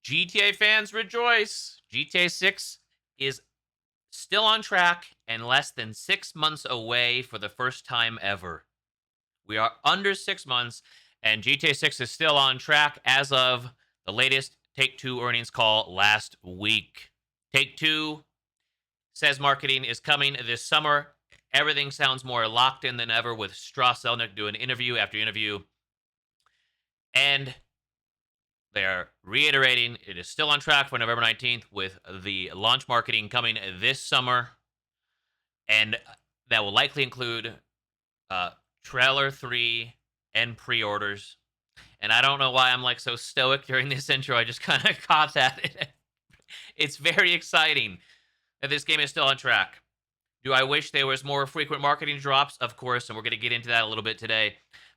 GTA fans rejoice. GTA 6 is still on track and less than 6 months away for the first time ever. We are under 6 months, and GTA 6 is still on track as of the latest Take Two earnings call last week. Take Two says marketing is coming this summer. Everything sounds more locked in than ever with Strauss Zelnick doing interview after interview. And they're reiterating it is still on track for November 19th with the launch marketing coming this summer. And that will likely include uh, trailer 3 and pre-orders. And I don't know why I'm like so stoic during this intro. I just kind of caught that. It's very exciting that this game is still on track. Do I wish there was more frequent marketing drops? Of course, and we're going to get into that a little bit today.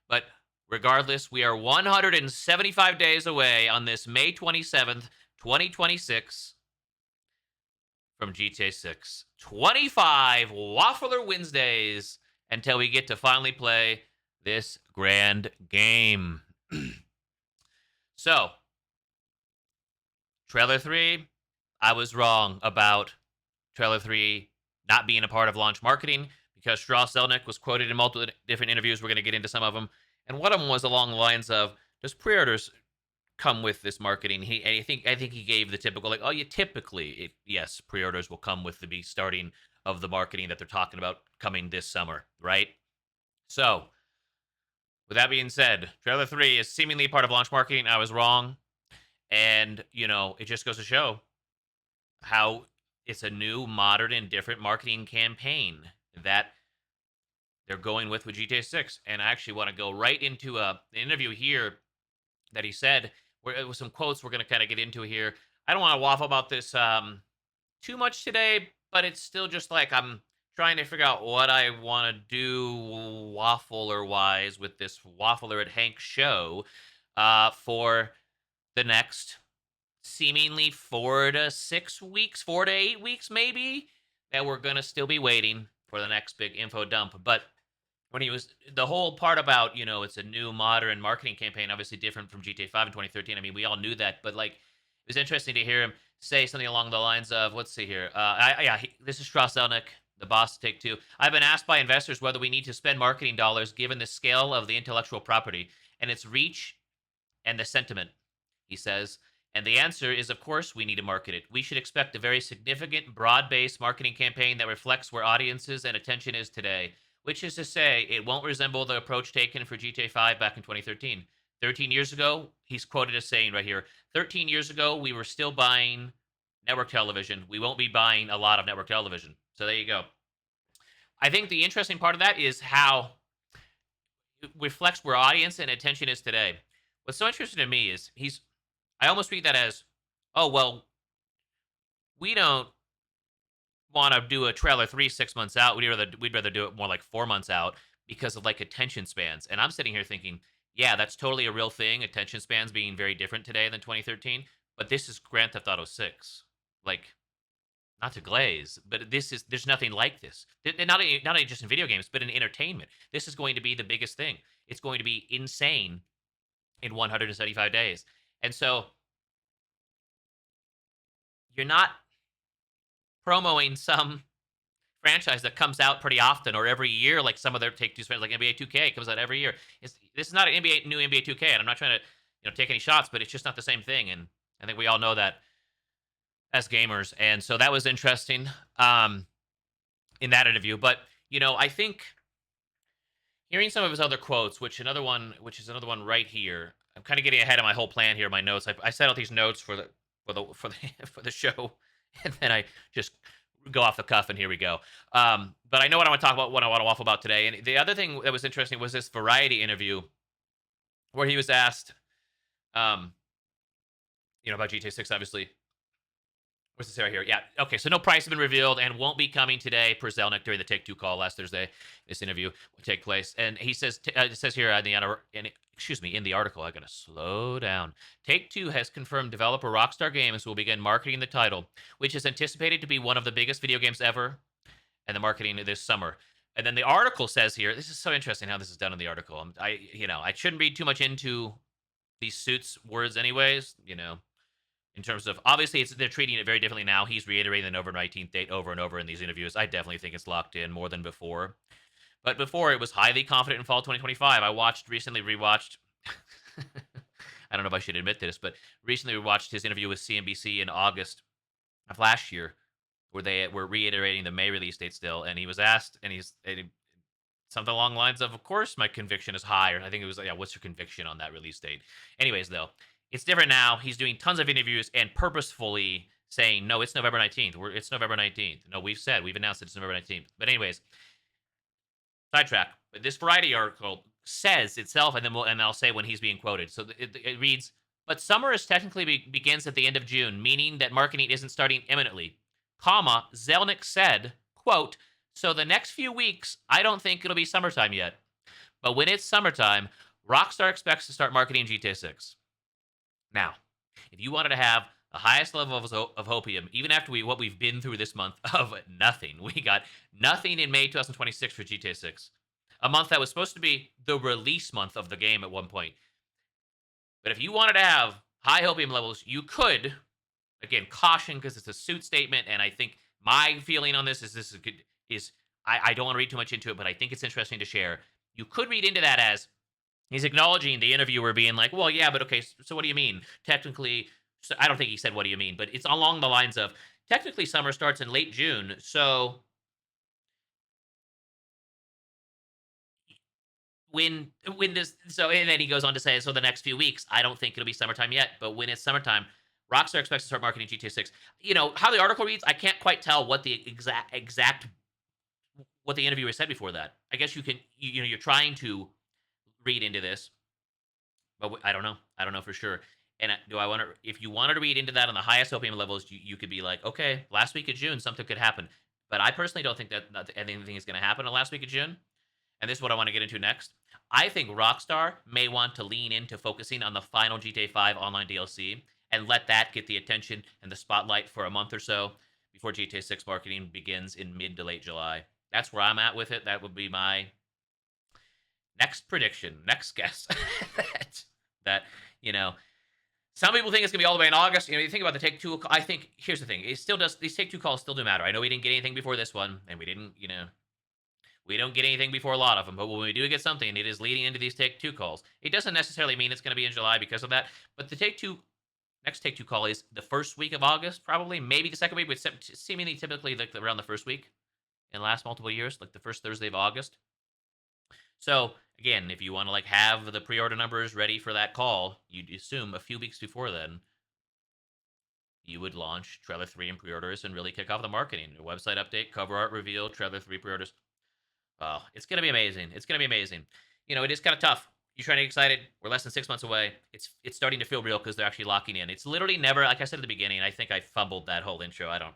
But regardless, we are 175 days away on this May 27th, 2026 from GTA 6. 25 Waffler Wednesdays until we get to finally play this grand game. So, trailer 3, I was wrong about trailer 3 not being a part of launch marketing because Strauss Zelnick was quoted in multiple different interviews. We're going to get into some of them. And one of them was along the lines of, does pre-orders come with this marketing? I think he gave the typical, like, oh, you typically, yes, pre-orders will come with the starting of the marketing that they're talking about coming this summer, right? So, with that being said, trailer 3 is seemingly part of launch marketing. I was wrong. And, it just goes to show how it's a new, modern, and different marketing campaign that they're going with GTA 6. And I actually want to go right into an interview here that he said, with some quotes we're going to kind of get into here. I don't want to waffle about this too much today, but it's still just like I'm trying to figure out what I want to do waffler wise with this Waffler at HANKS show for the next seemingly 4 to 6 weeks, 4 to 8 weeks, maybe, that we're going to still be waiting for the next big info dump. But when he was the whole part about, it's a new modern marketing campaign, obviously different from GTA 5 in 2013. I mean, we all knew that, but like, it was interesting to hear him say something along the lines of, let's see here. This is Strauss Zelnick, the boss of Take Two. I've been asked by investors whether we need to spend marketing dollars given the scale of the intellectual property and its reach and the sentiment, he says. And the answer is, of course, we need to market it. We should expect a very significant, broad based marketing campaign that reflects where audiences and attention is today, which is to say, it won't resemble the approach taken for GTA 5 back in 2013. 13 years ago, he's quoted as saying right here, 13 years ago, we were still buying network television. We won't be buying a lot of network television. So there you go. I think the interesting part of that is how it reflects where audience and attention is today. What's so interesting to me is I almost read that as, oh, well, we don't want to do a trailer 3 6 months out. We'd rather do it more like 4 months out because of like attention spans. And I'm sitting here thinking, yeah, that's totally a real thing. Attention spans being very different today than 2013. But this is Grand Theft Auto 6. Like, not to glaze, but there's nothing like this. Not only just in video games, but in entertainment. This is going to be the biggest thing. It's going to be insane in 175 days. And so you're not promoting some franchise that comes out pretty often or every year, like some of their Take Two like NBA 2K comes out every year. This is not an new NBA 2K, and I'm not trying to take any shots, but it's just not the same thing. And I think we all know that as gamers, and so that was interesting in that interview. But I think hearing some of his other quotes, which is another one right here. I'm kind of getting ahead of my whole plan here. My notes. I set out these notes for the show, and then I just go off the cuff, and here we go. But I know what I want to talk about, what I want to waffle about today. And the other thing that was interesting was this Variety interview where he was asked, about GTA 6, obviously. What's this right here? Yeah. Okay. So no price has been revealed and won't be coming today per Zelnick during the Take Two call last Thursday. This interview will take place, and he says it says here in the article. I gotta slow down. Take Two has confirmed developer Rockstar Games will begin marketing the title, which is anticipated to be one of the biggest video games ever, and the marketing this summer. And then the article says here, this is so interesting how this is done in the article. I shouldn't read too much into these suits words, anyways. In terms of obviously, they're treating it very differently now. He's reiterating the November 19th date over and over in these interviews. I definitely think it's locked in more than before. But before it was highly confident in fall 2025. I watched recently rewatched. I don't know if I should admit this, but recently we watched his interview with CNBC in August of last year, where they were reiterating the May release date still, and he was asked, and something along the lines of course, my conviction is high. Or I think it was, yeah, what's your conviction on that release date? Anyways, though, it's different now. He's doing tons of interviews and purposefully saying, no, it's November 19th. It's November 19th. No, we've announced it's November 19th. But anyways, sidetrack. But this Variety article says itself, and then I'll say when he's being quoted. So it reads, but summer is technically begins at the end of June, meaning that marketing isn't starting imminently. Comma, Zelnick said, quote, so the next few weeks, I don't think it'll be summertime yet. But when it's summertime, Rockstar expects to start marketing GTA 6. Now, if you wanted to have the highest level of hopium, even after what we've been through this month of nothing, we got nothing in May 2026 for GTA 6, a month that was supposed to be the release month of the game at one point. But if you wanted to have high hopium levels, you could, again, caution because it's a suit statement, and I think my feeling on this is good, I don't want to read too much into it, but I think it's interesting to share. You could read into that as he's acknowledging the interviewer being like, well, yeah, but okay, so what do you mean? Technically, so I don't think he said, what do you mean? But it's along the lines of technically summer starts in late June. So when does so and then he goes on to say, so the next few weeks, I don't think it'll be summertime yet, but when it's summertime, Rockstar expects to start marketing GTA 6. You know, how the article reads, I can't quite tell what the exact what the interviewer said before that. I guess you're trying to read into this, but I don't know. I don't know for sure. And do I want to? If you wanted to read into that on the highest opium levels, you could be like, okay, last week of June, something could happen. But I personally don't think that anything is going to happen in the last week of June. And this is what I want to get into next. I think Rockstar may want to lean into focusing on the final GTA 5 online DLC and let that get the attention and the spotlight for a month or so before GTA 6 marketing begins in mid to late July. That's where I'm at with it. That would be my next prediction, next guess. that you know, some people think it's gonna be all the way in August. You know, you think about the Take Two. I think here's the thing: it still does. These Take Two calls still do matter. I know we didn't get anything before this one, and we didn't. We don't get anything before a lot of them. But when we do get something, it is leading into these Take Two calls. It doesn't necessarily mean it's going to be in July because of that. But the next Take Two call is the first week of August, probably, maybe the second week, but seemingly typically like around the first week in the last multiple years, like the first Thursday of August. So again, if you want to like have the pre-order numbers ready for that call, you'd assume a few weeks before then you would launch Trailer 3 and pre-orders and really kick off the marketing. A website update, cover art reveal, Trailer 3 pre-orders. Oh, it's gonna be amazing. It's gonna be amazing. You know, it is kind of tough. You're trying to get excited. We're less than 6 months away. It's starting to feel real because they're actually locking in. It's literally never, like I said at the beginning. I think I fumbled that whole intro. I don't.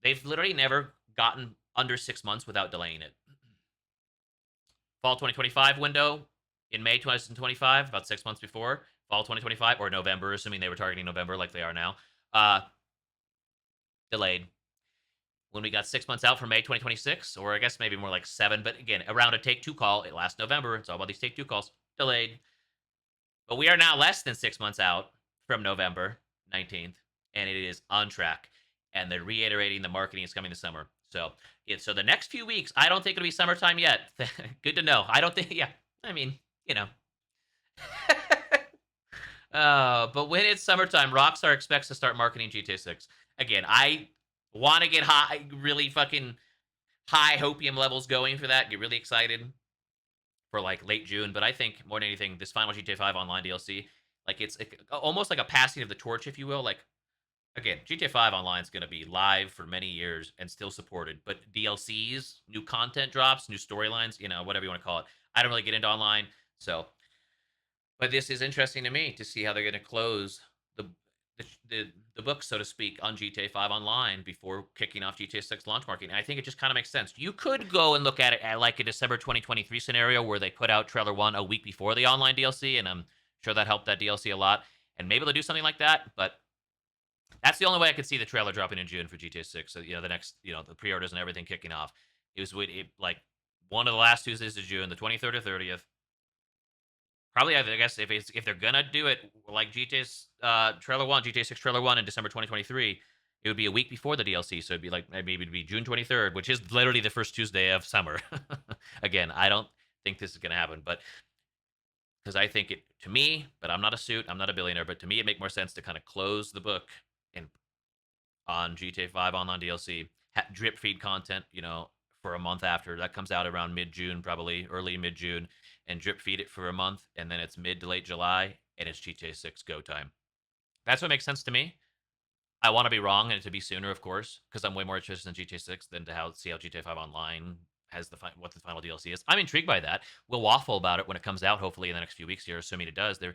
They've literally never gotten under 6 months without delaying it. Fall 2025 window in May 2025, about 6 months before fall 2025 or November, assuming they were targeting November like they are now. Delayed. When we got 6 months out from May 2026, or I guess maybe more like 7, but again, around a Take Two call last November. It's all about these Take Two calls. Delayed. But we are now less than 6 months out from November 19th, and it is on track. And they're reiterating the marketing is coming this summer. So the next few weeks, I don't think it'll be summertime yet. Good to know. I don't think, yeah. I mean, you know. But when it's summertime, Rockstar expects to start marketing GTA 6. Again, I want to get high, really fucking high hopium levels going for that. Get really excited for like late June. But I think more than anything, this final GTA 5 online DLC, like it's almost like a passing of the torch, if you will. Like again, GTA 5 online is going to be live for many years and still supported. But DLCs, new content drops, new storylines, whatever you want to call it. I don't really get into online, so. But this is interesting to me to see how they're going to close the book, so to speak, on GTA 5 Online before kicking off GTA 6 launch marketing. And I think it just kind of makes sense. You could go and look at it at like a December 2023 scenario where they put out Trailer 1 a week before the online DLC, and I'm sure that helped that DLC a lot. And maybe they'll do something like that, but that's the only way I could see the trailer dropping in June for GTA 6. So, the next, the pre-orders and everything kicking off. It was like one of the last Tuesdays of June, the 23rd or 30th. Probably, I guess if they're gonna do it like trailer one, GTA 6 trailer one in December 2023, it would be a week before the DLC. So it'd be like maybe it'd be June 23rd, which is literally the first Tuesday of summer. Again, I don't think this is gonna happen, but because I think it to me, but I'm not a suit, I'm not a billionaire, but to me, it make more sense to kind of close the book and on GTA 5 online DLC, drip feed content, for a month after that comes out around mid June, probably early mid June, and drip feed it for a month, and then it's mid to late July, and it's GTA 6 go time. That's what makes sense to me. I want to be wrong and it to be sooner, of course, because I'm way more interested in GTA 6 than to see how GTA 5 online has what the final DLC is. I'm intrigued by that. We'll waffle about it when it comes out, hopefully in the next few weeks here, assuming it does. Their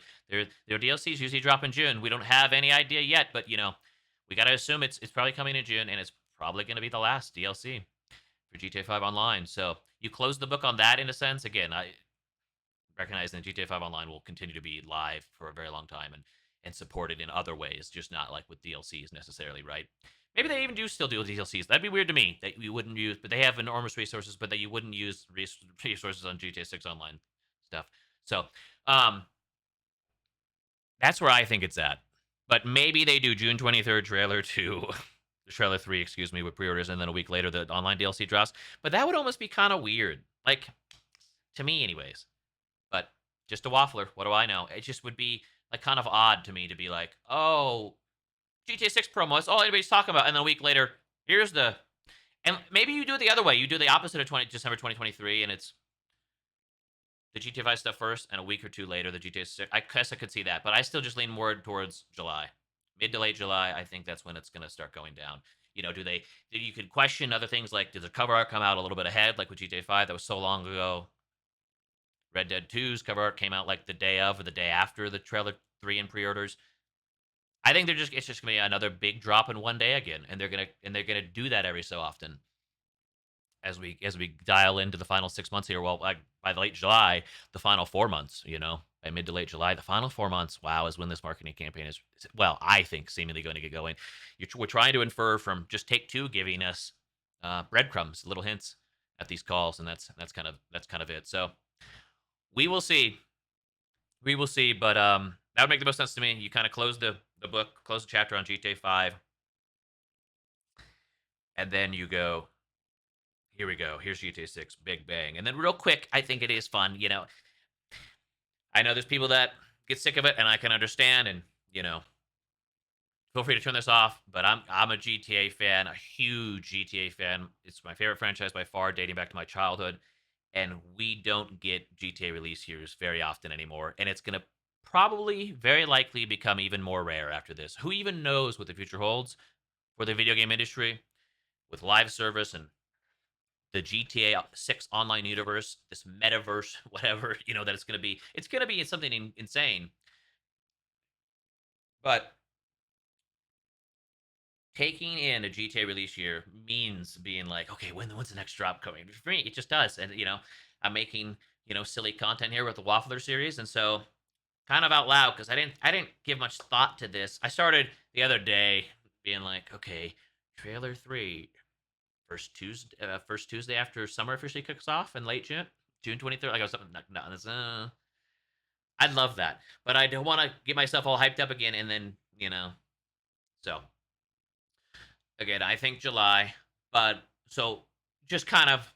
DLCs usually drop in June. We don't have any idea yet, but we gotta assume it's probably coming in June, and it's probably gonna be the last DLC for GTA 5 Online. So you close the book on that in a sense. Again, I recognizing that GTA 5 Online will continue to be live for a very long time and supported in other ways, just not like with DLCs necessarily, right? Maybe they even do still do DLCs. That'd be weird to me that you wouldn't use, but they have enormous resources, but that you wouldn't use resources on GTA 6 Online stuff. So, um, that's where I think it's at. But maybe they do June 23rd trailer to trailer 3, excuse me, with pre-orders, and then a week later the online DLC drops. But that would almost be kind of weird. Like, to me anyways. But just a waffler, what do I know? It just would be like kind of odd to me to be like, oh, GTA 6 promo, it's all anybody's talking about. And then a week later, here's the. And maybe you do it the other way. You do the opposite of December 2023, and it's the GTA 5 stuff first, and a week or two later, the GTA 6. I guess I could see that, but I still just lean more towards July. Mid to late July, I think that's when it's going to start going down. You could question other things like, did the cover art come out a little bit ahead, like with GTA 5? That was so long ago. Red Dead 2's cover art came out like the day of or the day after the trailer 3 in pre-orders. I think it's just gonna be another big drop in one day again, and they're gonna do that every so often as we dial into the final 6 months here. Well, like by late July, the final 4 months, by mid to late July, the final 4 months, wow, is when this marketing campaign well, I think seemingly going to get going. We're trying to infer from just Take Two giving us breadcrumbs, little hints at these calls, and that's kind of it. So we will see. We will see, but that would make the most sense to me. You kind of close the book, close the chapter on GTA 5, and then you go, here we go. Here's GTA 6, big bang. And then real quick, I think it is fun. I know there's people that get sick of it, and I can understand, and feel free to turn this off. But I'm a GTA fan, a huge GTA fan. It's my favorite franchise by far, dating back to my childhood. And we don't get GTA release years very often anymore. And it's going to probably, very likely, become even more rare after this. Who even knows what the future holds for the video game industry with live service and the GTA 6 online universe, this metaverse, whatever, that it's going to be. It's going to be something insane. But taking in a GTA release year means being like, okay, when's the next drop coming? For me, it just does. And, I'm making, silly content here with the Waffler series. And so kind of out loud because I didn't give much thought to this. I started the other day being like, okay, trailer 3, first Tuesday after summer officially kicks off in late June 23rd. Like I was something. No, I'd love that, but I don't want to get myself all hyped up again and then So again, I think July, but so just kind of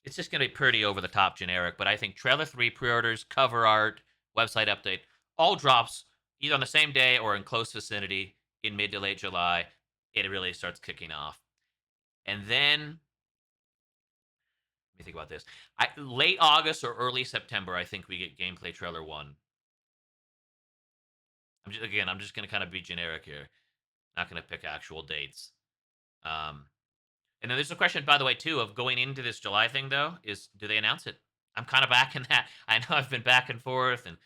it's just going to be pretty over the top generic, but I think trailer 3 pre-orders, cover art, website update, all drops either on the same day or in close vicinity in mid to late July. It really starts kicking off. And then let me think about this. Late August or early September, I think we get gameplay trailer 1. I'm just going to kind of be generic here. Not going to pick actual dates. Um, and then there's a question, by the way, too, of going into this July thing, though, is do they announce it? I'm kind of back in that. I know I've been back and forth and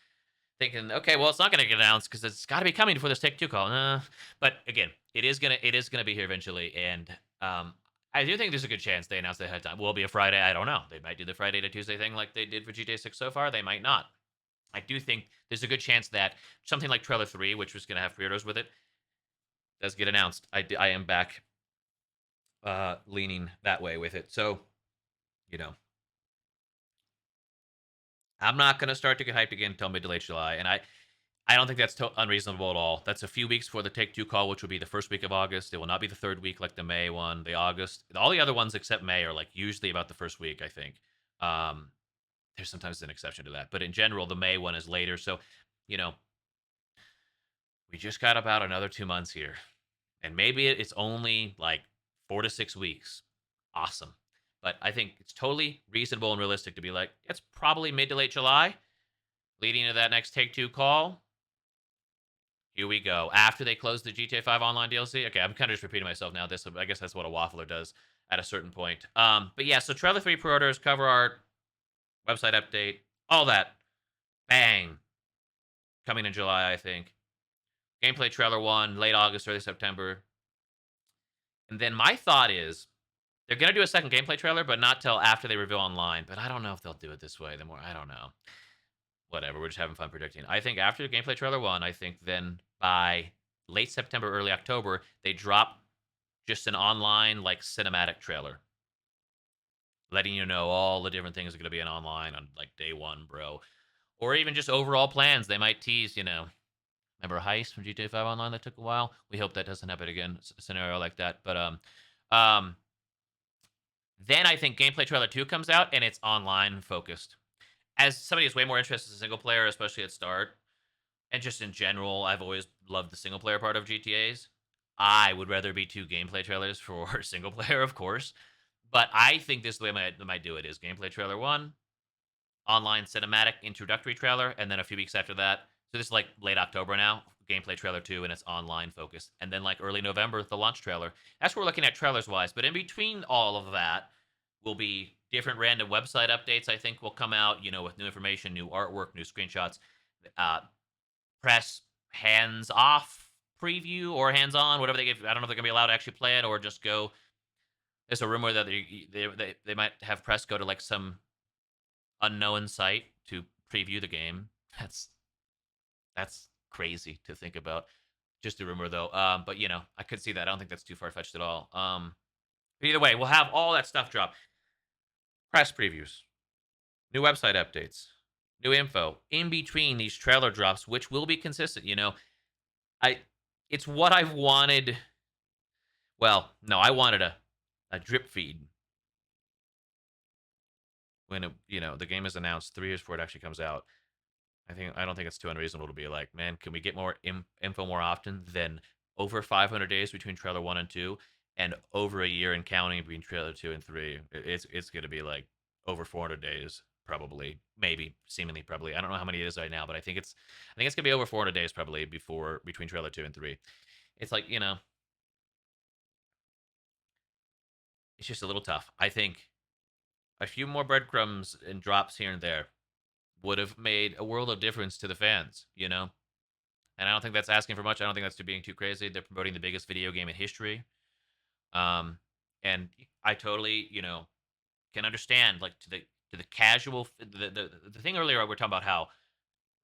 thinking, okay, well, it's not going to get announced because it's got to be coming before this Take Two call. But again, it is gonna be here eventually, and I do think there's a good chance they announce it ahead of time. Will it be a Friday? I don't know. They might do the Friday to Tuesday thing like they did for GTA 6 so far. They might not. I do think there's a good chance that something like Trailer 3, which was going to have pre-orders with it, does get announced. I am back leaning that way with it. So, you know, I'm not gonna start to get hyped again until mid to late July, and I don't think that's unreasonable at all. That's a few weeks before the Take Two call, which will be the first week of August. It will not be the third week like the May one, the August. All the other ones except May are like usually about the first week, I think. Um, there's sometimes an exception to that, but in general, the May one is later. So, you know, we just got about another 2 months here, and maybe it's only like 4 to 6 weeks. Awesome, but I think it's totally reasonable and realistic to be like, it's probably mid to late July, leading to that next Take Two call. Here we go. After they close the GTA 5 online DLC. Okay, I'm kind of just repeating myself now. This, I guess, that's what a waffler does at a certain point. But yeah, so Trailer 3 pre-orders, cover art, website update, all that. Bang. Coming in July, I think. Gameplay trailer 1, late August, early September. And then my thought is they're gonna do a second gameplay trailer, but not till after they reveal online. But I don't know if they'll do it this way. The more I don't know. Whatever. We're just having fun predicting. I think after the gameplay trailer 1, I think then by late September, early October, they drop just an online like cinematic trailer, letting you know all the different things are gonna be in online on like day one, bro. Or even just overall plans. They might tease, remember Heist from GTA 5 Online that took a while? We hope that doesn't happen again, scenario like that. But um, then I think gameplay trailer 2 comes out and it's online focused. As somebody who's way more interested in single player, especially at start, and just in general, I've always loved the single player part of GTA's. I would rather be 2 gameplay trailers for single player, of course. But I think this is the way they might do it is gameplay trailer 1, online cinematic introductory trailer, and then a few weeks after that. So this is like late October now, gameplay trailer 2, and it's online focused. And then like early November, the launch trailer. That's what we're looking at trailers wise. But in between all of that will be different random website updates, I think will come out, with new information, new artwork, new screenshots. Uh, Press hands off preview or hands on, whatever they give. I don't know if they're gonna be allowed to actually play it or just go. There's a rumor that they might have press go to like some unknown site to preview the game. That's crazy to think about. Just a rumor though. But I could see that. I don't think that's too far fetched at all. But either way, we'll have all that stuff drop. Press previews, new website updates, new info in between these trailer drops, which will be consistent. I it's what I've wanted. Well, no, I wanted a drip feed when the game is announced 3 years before it actually comes out. I don't think it's too unreasonable to be like, man, can we get more info more often than over 500 days between trailer 1 and 2, and over a year and counting between trailer 2 and 3? It's going to be like over 400 days probably, maybe, seemingly probably. I don't know how many it is right now, but I think it's going to be over 400 days probably between trailer 2 and 3. It's like, it's just a little tough. I think a few more breadcrumbs and drops here and there would have made a world of difference to the fans. And I don't think that's asking for much. I don't think that's being too crazy. They're promoting the biggest video game in history. Um, and I totally, can understand like to the casual the thing earlier we were talking about how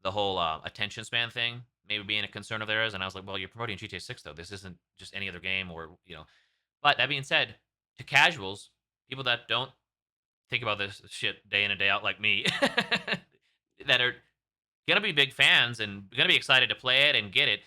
the whole attention span thing maybe being a concern of theirs, and I was like, well, you're promoting GTA 6 though. This isn't just any other game, or But that being said, to casuals, people that don't think about this shit day in and day out like me, that are gonna be big fans and gonna be excited to play it and get it.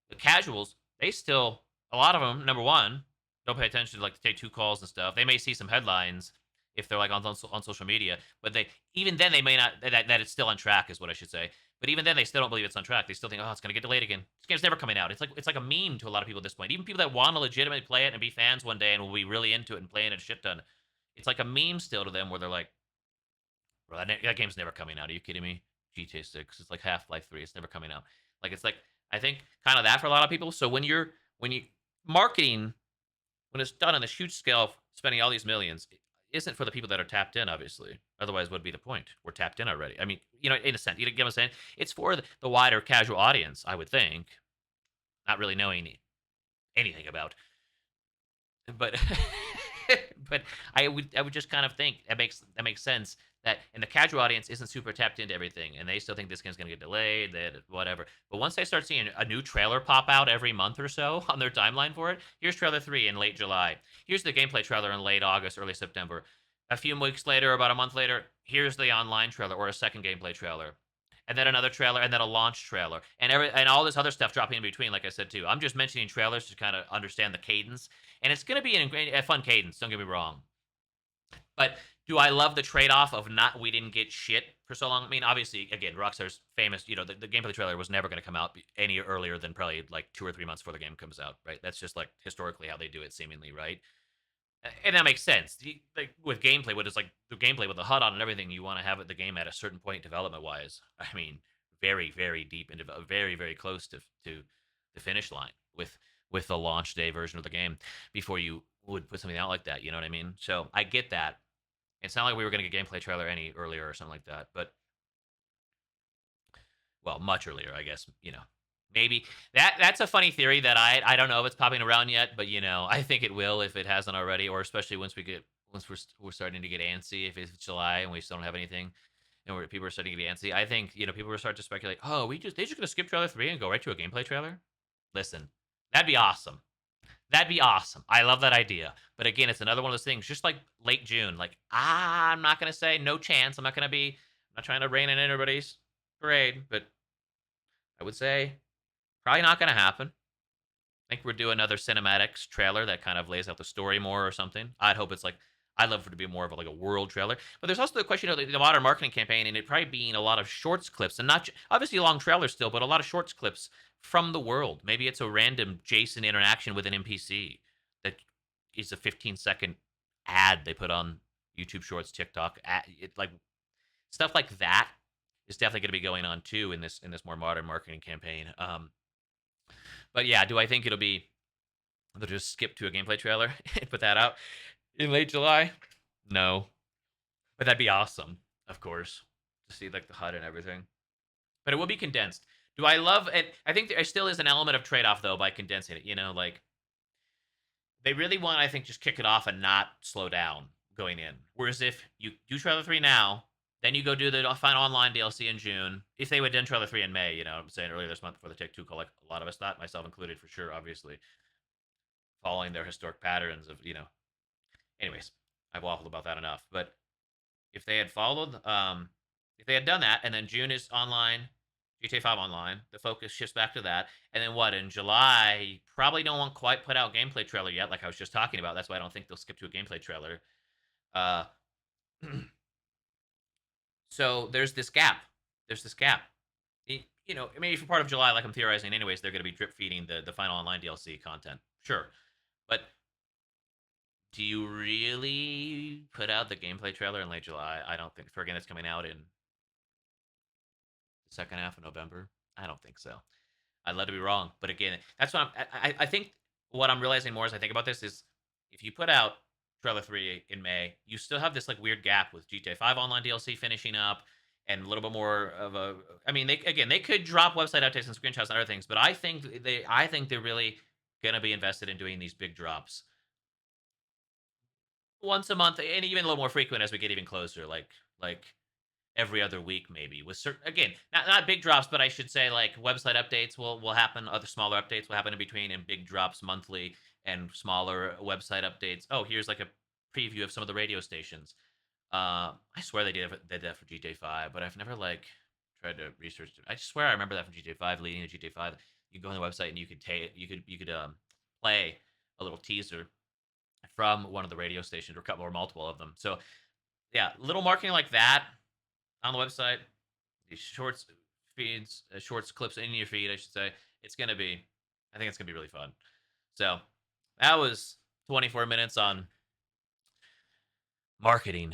The casuals, they still a lot of them. Number one, don't pay attention to like the Take Two calls and stuff. They may see some headlines if they're like on social media, but they even then they may not that it's still on track is what I should say. But even then, they still don't believe it's on track. They still think, oh, it's gonna get delayed again. This game's never coming out. It's like a meme to a lot of people at this point. Even people that want to legitimately play it and be fans one day and will be really into it and playing it a shit ton. It's like a meme still to them where they're like, bro, that game's never coming out. Are you kidding me? GTA 6. It's like Half-Life 3. It's never coming out. Like it's like I think kind of that for a lot of people. So when you marketing when it's done on this huge scale, spending all these millions, it isn't for the people that are tapped in, obviously. Otherwise, what would be the point? We're tapped in already. I mean, in a sense, you get what I'm saying? It's for the wider casual audience, I would think, not really knowing anything about. But but I would just kind of think that makes sense that and the casual audience isn't super tapped into everything and they still think this game's gonna get delayed, that whatever. But once they start seeing a new trailer pop out every month or so on their timeline for it, here's trailer 3 in late July. Here's the gameplay trailer in late August, early September. A few weeks later, about a month later, here's the online trailer or a second gameplay trailer, and then another trailer, and then a launch trailer, and all this other stuff dropping in between. Like I said too, I'm just mentioning trailers to kind of understand the cadence, and it's going to be a fun cadence. Don't get me wrong, but do I love the trade off of not we didn't get shit for so long? I mean, obviously, again, Rockstar's famous. The gameplay trailer was never going to come out any earlier than probably like 2 or 3 months before the game comes out, right? That's just like historically how they do it, seemingly, right? And that makes sense. Like with gameplay, what is like the gameplay with the HUD on and everything, you want to have the game at a certain point development wise. I mean, very, very deep into very, very close to the finish line with the launch day version of the game before you would put something out like that. You know what I mean? So I get that. It's not like we were going to get gameplay trailer any earlier or something like that, but well, much earlier, I guess. Maybe that's a funny theory that I don't know if it's popping around yet, but I think it will if it hasn't already, or especially once we're starting to get antsy. If it's July and we still don't have anything, and people are starting to get antsy, I think people will start to speculate. Oh, they just gonna skip trailer 3 and go right to a gameplay trailer. Listen, that'd be awesome. That'd be awesome. I love that idea. But again, it's another one of those things, just like late June. Like, I'm not gonna say no chance. I'm not trying to rain in anybody's parade, but I would say probably not going to happen. I think we're doing another cinematics trailer that kind of lays out the story more or something. I'd love for it to be more of a, like a world trailer. But there's also the question of the modern marketing campaign and it probably being a lot of shorts clips and not obviously long trailers still, but a lot of shorts clips from the world. Maybe it's a random Jason interaction with an NPC that is a 15-second ad they put on YouTube Shorts, TikTok, like stuff like that is definitely going to be going on too in this more modern marketing campaign. But yeah, do I think they'll just skip to a gameplay trailer and put that out in late July? No, but that'd be awesome, of course, to see like the HUD and everything. But it will be condensed. Do I love it? I think there still is an element of trade off though by condensing it. Like they really want, I think, just kick it off and not slow down going in. Whereas if you do trailer 3 now, then you go do the final online DLC in June. If they would done trailer 3 in May, I'm saying earlier this month before the Take Two call, like a lot of us thought, myself included for sure, obviously, following their historic patterns of. Anyways, I've waffled about that enough. But if they had if they had done that, and then June is online, GTA 5 online, the focus shifts back to that, and then what in July? Probably don't want quite put out gameplay trailer yet, like I was just talking about. That's why I don't think they'll skip to a gameplay trailer. Uh, so there's this gap. There's this gap. Maybe for part of July, like I'm theorizing, anyways, they're going to be drip feeding the final online DLC content. Sure, but do you really put out the gameplay trailer in late July? I don't think. For a game that's coming out in the second half of November, I don't think so. I'd love to be wrong, but again, that's what I think. What I'm realizing more as I think about this is, if you put out trailer 3 in May, you still have this like weird gap with GTA 5 online DLC finishing up, and a little bit more of a. I mean, they could drop website updates and screenshots and other things, but I think they're really gonna be invested in doing these big drops once a month, and even a little more frequent as we get even closer, like every other week maybe. With certain, again, not big drops, but I should say like website updates will happen. Other smaller updates will happen in between, and big drops monthly and smaller website updates. Oh, here's like a preview of some of the radio stations. I swear they did that for GTA 5, but I've never like tried to research it. I swear I remember that from GTA 5, leading to GTA 5. You go on the website and you could play a little teaser from one of the radio stations or a couple or multiple of them. So yeah, little marketing like that on the website, these shorts feeds, shorts clips in your feed, I should say. I think it's gonna be really fun. So that was 24 minutes on marketing.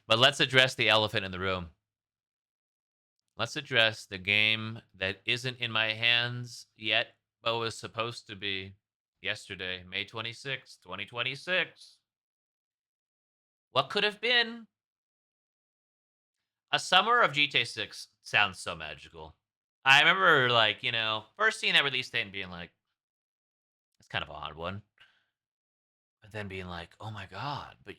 But let's address the elephant in the room. Let's address the game that isn't in my hands yet, but was supposed to be yesterday, May 26th, 2026. What could have been? A summer of GTA 6 sounds so magical. I remember, like, first seeing that release date and being like, it's kind of an odd one. But then being like, oh my God, but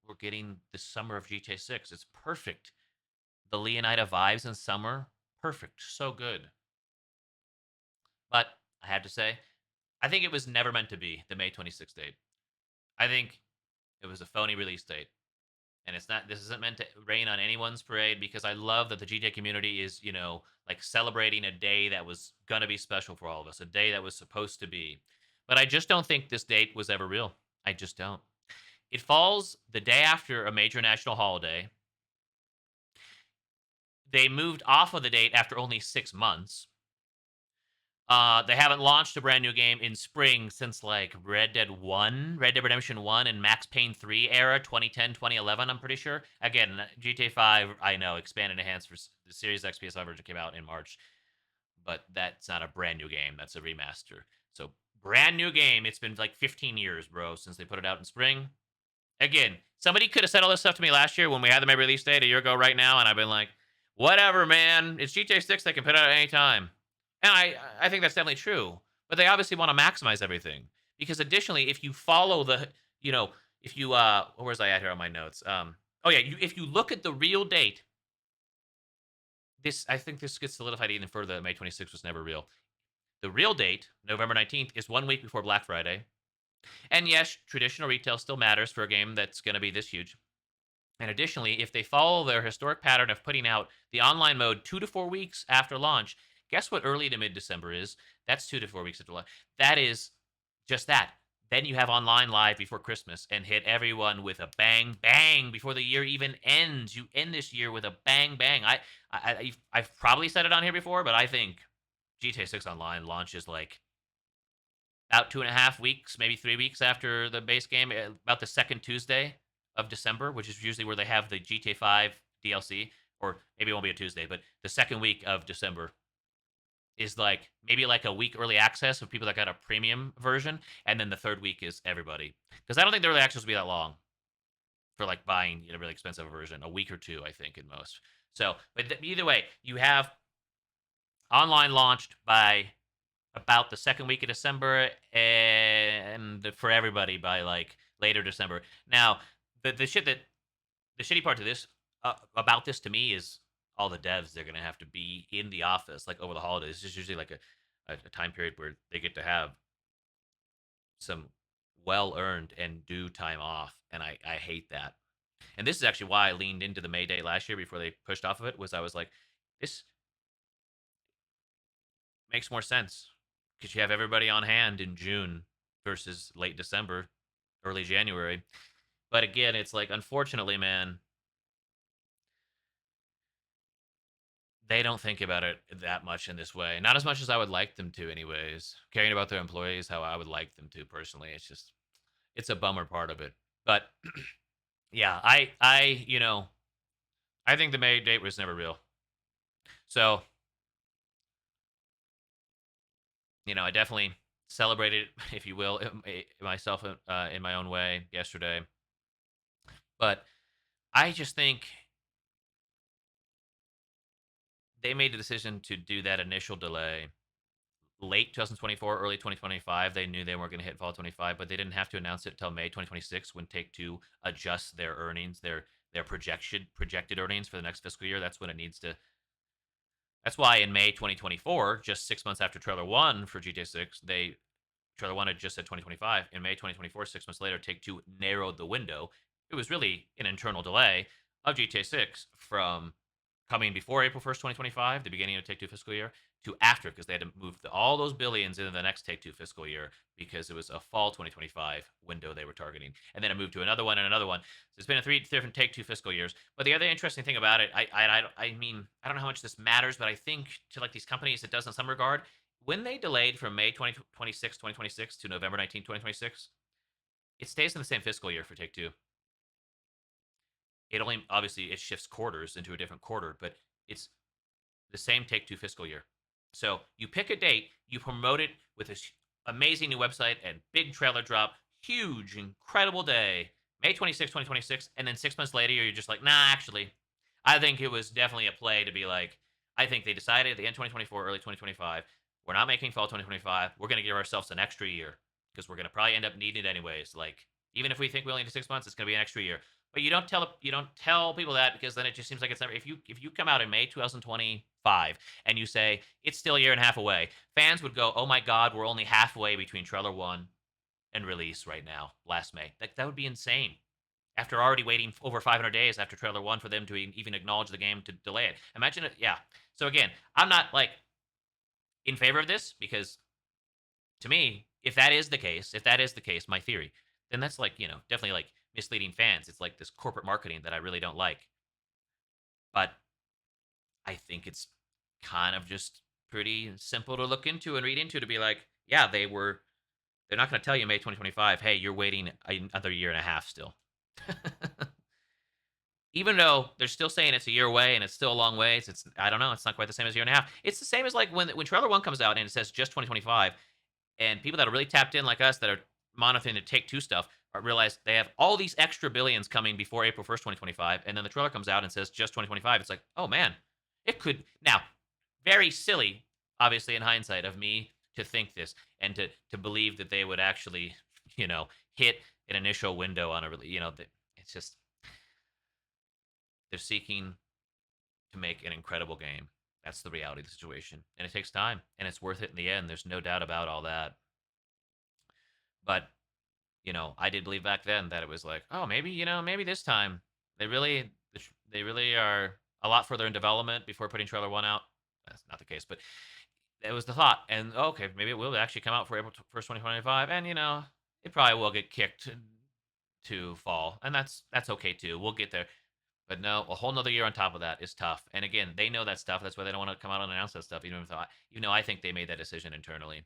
we're getting the summer of GTA 6. It's perfect. The Leonida vibes in summer, perfect. So good. But I had to say, I think it was never meant to be the May 26th date. I think It was a phony release date. And it's not, this isn't meant to rain on anyone's parade, because I love that the GTA community is, like celebrating a day that was going to be special for all of us, a day that was supposed to be. But I just don't think this date was ever real. I just don't. It falls the day after a major national holiday. They moved off of the date after only 6 months. They haven't launched a brand new game in spring since like Red Dead 1, Red Dead Redemption 1, and Max Payne 3 era, 2010, 2011, I'm pretty sure. Again, GTA 5, I know, expanded and enhanced for the Series X PS5 version came out in March, but that's not a brand new game. That's a remaster. So, brand new game. It's been like 15 years, bro, since they put it out in spring. Again, somebody could have said all this stuff to me last year when we had the May release date a year ago right now, and I've been like, whatever, man. It's GTA 6. They can put it out at any time. And I think that's definitely true. But they obviously want to maximize everything. Because additionally, if you follow the, you know, if you, where's I at here on my notes? Oh, yeah, if you look at the real date, I think this gets solidified even further that May 26th was never real. The real date, November 19th, is 1 week before Black Friday. And yes, traditional retail still matters for a game that's going to be this huge. And additionally, if they follow their historic pattern of putting out the online mode 2 to 4 weeks after launch, guess what early to mid December is? That's 2 to 4 weeks after launch. That is just that. Then you have online live before Christmas and hit everyone with a bang bang before the year even ends. You end this year with a bang bang. I've probably said it on here before, but I think GTA 6 Online launches like about 2.5 weeks, maybe 3 weeks after the base game, about the second Tuesday of December, which is usually where they have the GTA 5 DLC, or maybe it won't be a Tuesday, but the second week of December is like maybe like a week early access of people that got a premium version, and then the third week is everybody. Because I don't think the early access will be that long for like buying a really expensive version, a week or two, I think, in most. So, but either way, you have online launched by about the second week of December, and for everybody by like later December. Now, the shit that the shitty part to this about this to me is all the devs, they're gonna have to be in the office like over the holidays. It's just usually like a time period where they get to have some well earned and due time off, and I hate that. And this is actually why I leaned into the May Day last year before they pushed off of it. Was I was like, this makes more sense because you have everybody on hand in June versus late December, early January. But again, it's like, unfortunately, man, they don't think about it that much in this way. Not as much as I would like them to, anyways. Caring about their employees how I would like them to personally. It's just, it's a bummer part of it. But yeah, I think the May date was never real. So, I definitely celebrated, if you will, myself in my own way yesterday. But I just think they made the decision to do that initial delay late 2024, early 2025. They knew they weren't going to hit fall 25, but they didn't have to announce it until May 2026 when Take Two adjusts their earnings, their projected earnings for the next fiscal year. That's when it needs to. That's why in May 2024, just 6 months after Trailer One for GTA 6, Trailer One had just said 2025. In May 2024, 6 months later, Take Two narrowed the window. It was really an internal delay of GTA 6 from coming before April 1st, 2025, the beginning of Take Two fiscal year, to after, because they had to move all those billions into the next Take Two fiscal year because it was a fall 2025 window they were targeting. And then it moved to another one and another one. So it's been 3 different Take Two fiscal years. But the other interesting thing about it, I mean, I don't know how much this matters, but I think to like these companies, it does in some regard. When they delayed from May 2026 to November 19th, 2026, it stays in the same fiscal year for Take Two. It only, obviously, it shifts quarters into a different quarter, but it's the same Take Two fiscal year. So you pick a date, you promote it with this amazing new website and big trailer drop, huge, incredible day, May 26th, 2026, and then 6 months later, you're just like, nah, actually, I think it was definitely a play to be like, I think they decided at the end 2024, early 2025, we're not making fall 2025. We're going to give ourselves an extra year because we're going to probably end up needing it anyways. Like, even if we think we only need 6 months, it's going to be an extra year. But you don't tell people that, because then it just seems like it's never. If you come out in May 2025 and you say it's still a year and a half away, fans would go, "Oh my God, we're only halfway between trailer one and release right now, last May." That would be insane. after already waiting over 500 days after trailer one for them to even acknowledge the game to delay it. Imagine it. Yeah. So again, I'm not like in favor of this because to me, if that is the case, my theory, then that's like, definitely like misleading fans. It's like this corporate marketing that I really don't like. But I think it's kind of just pretty simple to look into and read into to be like, yeah, they're not going to tell you May 2025, hey, you're waiting another year and a half still. Even though they're still saying it's a year away and it's still a long ways, I don't know, it's not quite the same as a year and a half. It's the same as like when trailer one comes out and it says just 2025, and people that are really tapped in like us that are monitoring the Take Two stuff realize they have all these extra billions coming before April 1st, 2025, and then the trailer comes out and says just 2025. It's like, oh man, it could now. Very silly, obviously in hindsight, of me to think this and to believe that they would actually, you know, hit an initial window on a really, it's just they're seeking to make an incredible game. That's the reality of the situation, and it takes time, and it's worth it in the end. There's no doubt about all that. But I did believe back then that it was like, oh, maybe maybe this time they really are a lot further in development before putting trailer one out. That's not the case, but it was the thought. And okay, maybe it will actually come out for April 1st, 2025, and it probably will get kicked to fall, and that's okay too. We'll get there. But no, a whole nother year on top of that is tough. And again, they know that stuff. That's why they don't want to come out and announce that stuff. Even though I think they made that decision internally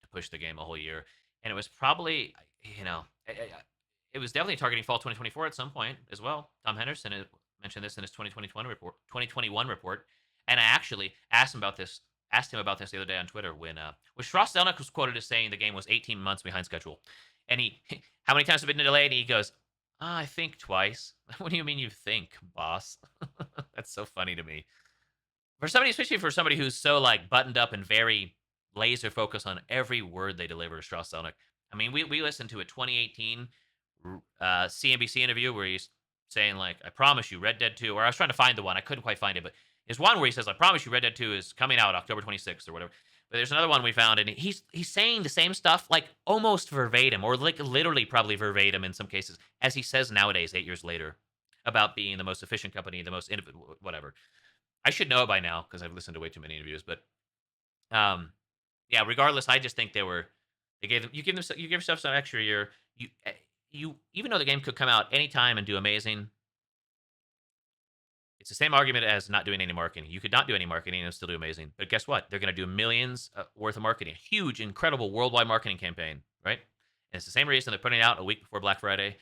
to push the game a whole year, and it was probably, it was definitely targeting fall 2024 at some point as well. Tom Henderson mentioned this in his 2021 report, and I actually asked him about this the other day on Twitter when Strauss Zelnick was quoted as saying the game was 18 months behind schedule, and he, how many times have it been delayed? And he goes, I think twice. What do you mean you think, boss? That's so funny to me. For somebody, especially for somebody who's so like buttoned up and very laser focused on every word they deliver to Strauss Zelnick. I mean, we listened to a 2018 CNBC interview where he's saying like, "I promise you, Red Dead 2." Or I was trying to find the one, I couldn't quite find it, but there's one where he says, "I promise you, Red Dead 2 is coming out October 26th or whatever." But there's another one we found, and he's saying the same stuff like almost verbatim, or like literally probably verbatim in some cases, as he says nowadays, 8 years later, about being the most efficient company, the most innovative, whatever. I should know it by now because I've listened to way too many interviews. But um, yeah, regardless, I just think they gave them you give yourself some extra year. You even though the game could come out anytime and do amazing, it's the same argument as not doing any marketing. You could not do any marketing and still do amazing. But guess what? They're going to do millions worth of marketing, a huge, incredible worldwide marketing campaign, right? And it's the same reason they're putting it out a week before Black Friday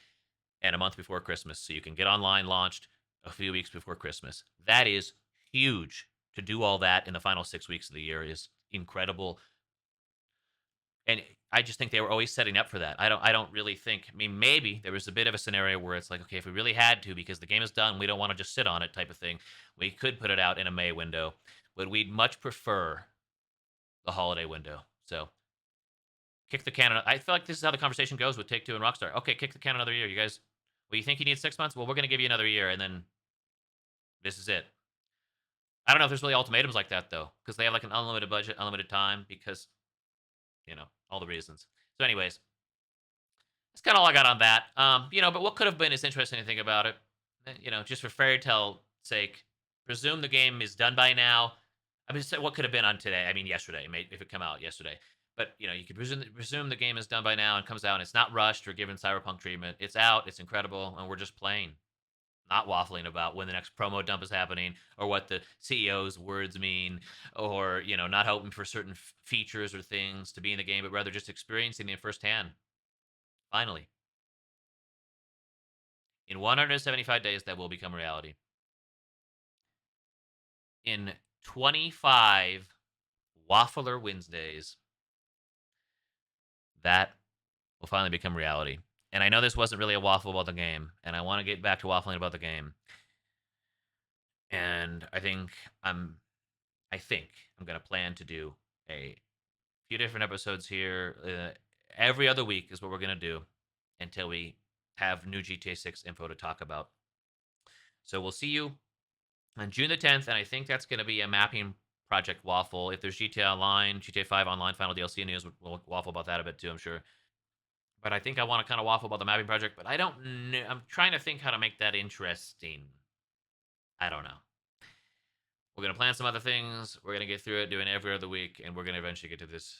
and a month before Christmas, so you can get online launched a few weeks before Christmas. That is huge. To do all that in the final 6 weeks of the year is incredible, and I just think they were always setting up for that. I don't really think. I mean, maybe there was a bit of a scenario where it's like, okay, if we really had to, because the game is done, we don't want to just sit on it, type of thing. We could put it out in a May window, but we'd much prefer the holiday window. So kick the can. I feel like this is how the conversation goes with Take Two and Rockstar. Okay, kick the can another year, you guys. Well, you think you need 6 months? Well, we're going to give you another year, and then this is it. I don't know if there's really ultimatums like that though, because they have like an unlimited budget, unlimited time, because all the reasons. So, anyways, that's kind of all I got on that. But what could have been is interesting to think about it. Just for fairy tale sake, presume the game is done by now. I mean, what could have been on today? I mean, yesterday, if it come out yesterday. But you could presume the game is done by now and comes out, and it's not rushed or given cyberpunk treatment. It's out, it's incredible, and we're just playing, not waffling about when the next promo dump is happening or what the CEO's words mean, or not hoping for certain features or things to be in the game, but rather just experiencing them firsthand. Finally, in 175 days, that will become reality. In 25 Waffler Wednesdays, that will finally become reality. And I know this wasn't really a waffle about the game, and I want to get back to waffling about the game. And I think I'm going to plan to do a few different episodes here. Every other week is what we're going to do until we have new GTA 6 info to talk about. So we'll see you on June the 10th, and I think that's going to be a mapping project waffle. If there's GTA Online, GTA 5 Online Final DLC news, we'll waffle about that a bit too, I'm sure. But I think I want to kind of waffle about the mapping project, but I don't know. I'm trying to think how to make that interesting. I don't know. We're going to plan some other things. We're going to get through it, doing every other week, and we're going to eventually get to this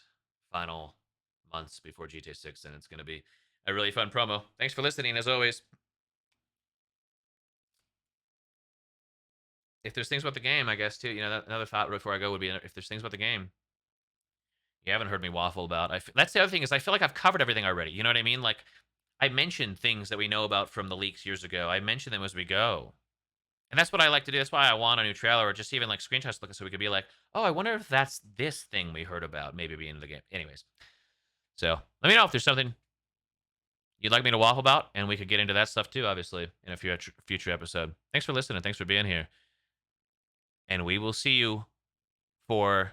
final months before GTA 6, and it's going to be a really fun promo. Thanks for listening, as always. If there's things about the game, I guess, too, another thought before I go would be if there's things about the game you haven't heard me waffle about. That's the other thing is I feel like I've covered everything already. You know what I mean? Like, I mentioned things that we know about from the leaks years ago. I mention them as we go. And that's what I like to do. That's why I want a new trailer or just even like screenshots looking so we could be like, oh, I wonder if that's this thing we heard about maybe being in the game. Anyways, so let me know if there's something you'd like me to waffle about, and we could get into that stuff too, obviously, in a future episode. Thanks for listening. Thanks for being here. And we will see you for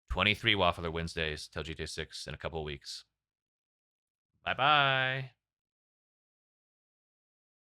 23 Waffler Wednesdays till GTA 6 in a couple of weeks. Bye bye.